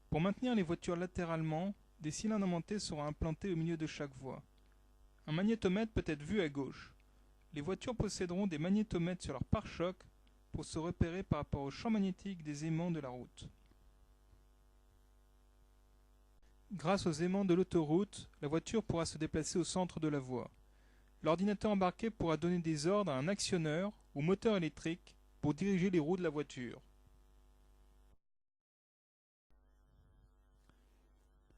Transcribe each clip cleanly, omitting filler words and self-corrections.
Pour maintenir les voitures latéralement, des cylindres aimantés seront implantés au milieu de chaque voie. Un magnétomètre peut être vu à gauche. Les voitures posséderont des magnétomètres sur leur pare-choc pour se repérer par rapport au champ magnétique des aimants de la route. Grâce aux aimants de l'autoroute, la voiture pourra se déplacer au centre de la voie. L'ordinateur embarqué pourra donner des ordres à un actionneur ou moteur électrique pour diriger les roues de la voiture.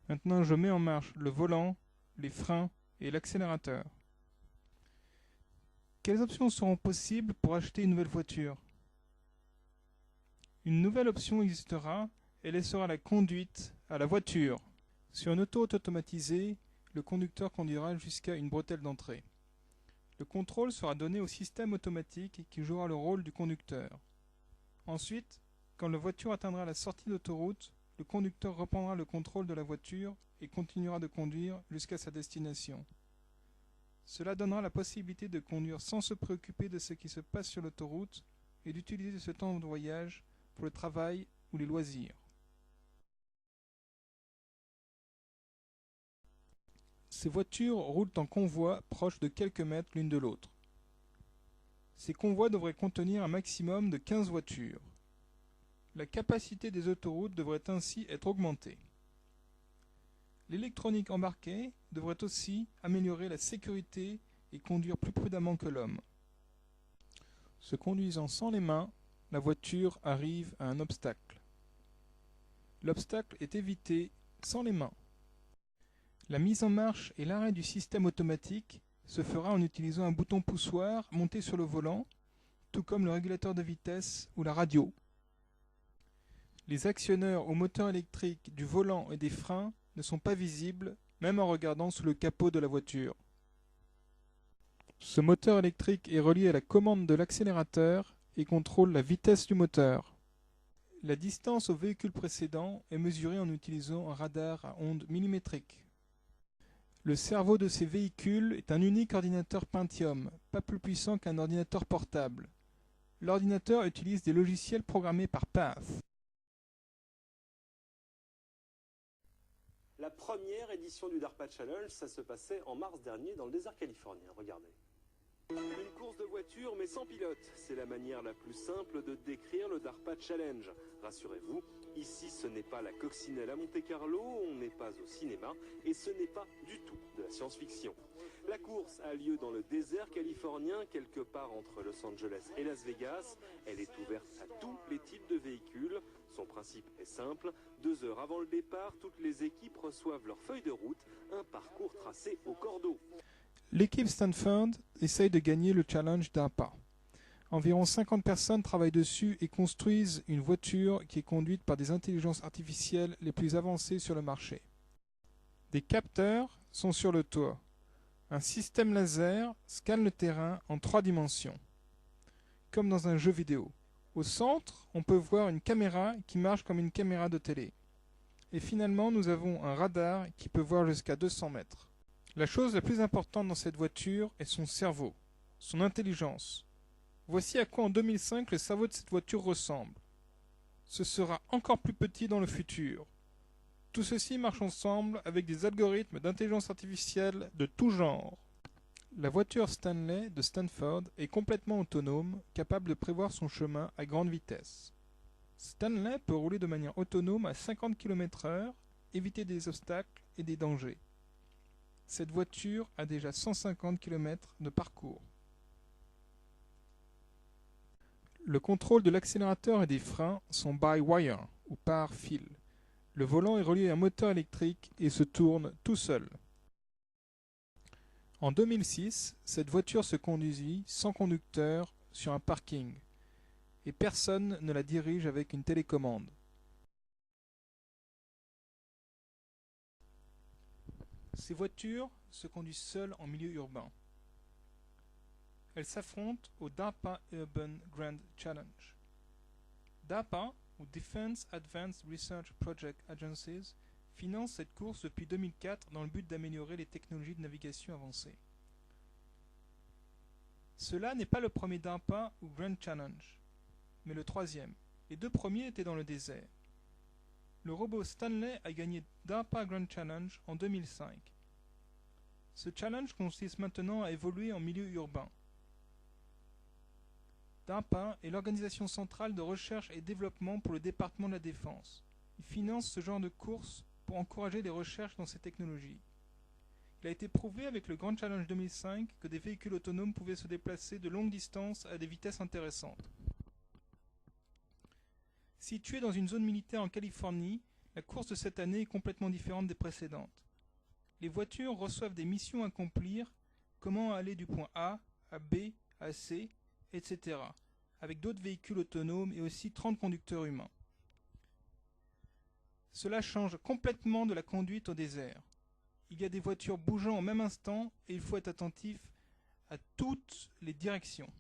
Maintenant, je mets en marche le volant, les freins et l'accélérateur. Quelles options seront possibles pour acheter une nouvelle voiture? Une nouvelle option existera et laissera la conduite à la voiture. Sur une autoroute automatisée, le conducteur conduira jusqu'à une bretelle d'entrée. Le contrôle sera donné au système automatique qui jouera le rôle du conducteur. Ensuite, quand la voiture atteindra la sortie d'autoroute, le conducteur reprendra le contrôle de la voiture et continuera de conduire jusqu'à sa destination. Cela donnera la possibilité de conduire sans se préoccuper de ce qui se passe sur l'autoroute et d'utiliser ce temps de voyage pour le travail ou les loisirs. Ces voitures roulent en convoi proches de quelques mètres l'une de l'autre. Ces convois devraient contenir un maximum de 15 voitures. La capacité des autoroutes devrait ainsi être augmentée. L'électronique embarquée devrait aussi améliorer la sécurité et conduire plus prudemment que l'homme. Se conduisant sans les mains, la voiture arrive à un obstacle. L'obstacle est évité sans les mains. La mise en marche et l'arrêt du système automatique se fera en utilisant un bouton poussoir monté sur le volant, tout comme le régulateur de vitesse ou la radio. Les actionneurs au moteur électrique du volant et des freins ne sont pas visibles, même en regardant sous le capot de la voiture. Ce moteur électrique est relié à la commande de l'accélérateur et contrôle la vitesse du moteur. La distance au véhicule précédent est mesurée en utilisant un radar à ondes millimétriques. Le cerveau de ces véhicules est un unique ordinateur Pentium, pas plus puissant qu'un ordinateur portable. L'ordinateur utilise des logiciels programmés par PATH. La première édition du DARPA Challenge, ça se passait en mars dernier dans le désert californien. Regardez. Une course de voiture mais sans pilote, c'est la manière la plus simple de décrire le DARPA Challenge. Rassurez-vous, ici ce n'est pas la coccinelle à Monte-Carlo, on n'est pas au cinéma et ce n'est pas du tout de la science-fiction. La course a lieu dans le désert californien, quelque part entre Los Angeles et Las Vegas. Elle est ouverte à tous les types de véhicules. Son principe est simple, 2 heures avant le départ, toutes les équipes reçoivent leur feuille de route, un parcours tracé au cordeau. L'équipe Stanford essaye de gagner le challenge DARPA. Environ 50 personnes travaillent dessus et construisent une voiture qui est conduite par des intelligences artificielles les plus avancées sur le marché. Des capteurs sont sur le toit. Un système laser scanne le terrain en 3 dimensions, comme dans un jeu vidéo. Au centre, on peut voir une caméra qui marche comme une caméra de télé. Et finalement, nous avons un radar qui peut voir jusqu'à 200 mètres. La chose la plus importante dans cette voiture est son cerveau, son intelligence. Voici à quoi en 2005 le cerveau de cette voiture ressemble. Ce sera encore plus petit dans le futur. Tout ceci marche ensemble avec des algorithmes d'intelligence artificielle de tout genre. La voiture Stanley de Stanford est complètement autonome, capable de prévoir son chemin à grande vitesse. Stanley peut rouler de manière autonome à 50 km/h, éviter des obstacles et des dangers. Cette voiture a déjà 150 km de parcours. Le contrôle de l'accélérateur et des freins sont by wire ou par fil. Le volant est relié à un moteur électrique et se tourne tout seul. En 2006, cette voiture se conduisit sans conducteur sur un parking et personne ne la dirige avec une télécommande. Ces voitures se conduisent seules en milieu urbain. Elles s'affrontent au DARPA Urban Grand Challenge. DARPA, ou Defense Advanced Research Project Agencies, finance cette course depuis 2004 dans le but d'améliorer les technologies de navigation avancées. Cela n'est pas le premier DARPA ou Grand Challenge, mais le troisième. Les 2 premiers étaient dans le désert. Le robot Stanley a gagné DARPA Grand Challenge en 2005. Ce challenge consiste maintenant à évoluer en milieu urbain. DARPA est l'organisation centrale de recherche et développement pour le département de la Défense. Il finance ce genre de courses pour encourager les recherches dans ces technologies. Il a été prouvé avec le Grand Challenge 2005 que des véhicules autonomes pouvaient se déplacer de longues distances à des vitesses intéressantes. Située dans une zone militaire en Californie, la course de cette année est complètement différente des précédentes. Les voitures reçoivent des missions à accomplir, comment aller du point A à B à C, etc., avec d'autres véhicules autonomes et aussi 30 conducteurs humains. Cela change complètement de la conduite au désert. Il y a des voitures bougeant au même instant et il faut être attentif à toutes les directions.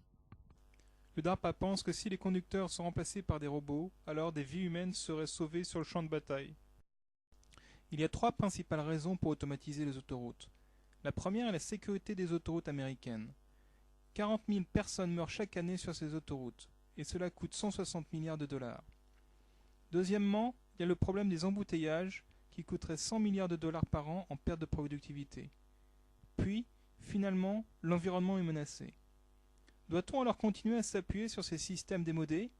Le DARPA pense que si les conducteurs sont remplacés par des robots, alors des vies humaines seraient sauvées sur le champ de bataille. Il y a 3 principales raisons pour automatiser les autoroutes. La première est la sécurité des autoroutes américaines. 40 000 personnes meurent chaque année sur ces autoroutes, et cela coûte 160 milliards de dollars. Deuxièmement, il y a le problème des embouteillages, qui coûterait 100 milliards de dollars par an en perte de productivité. Puis, finalement, l'environnement est menacé. Doit-on alors continuer à s'appuyer sur ces systèmes démodés ?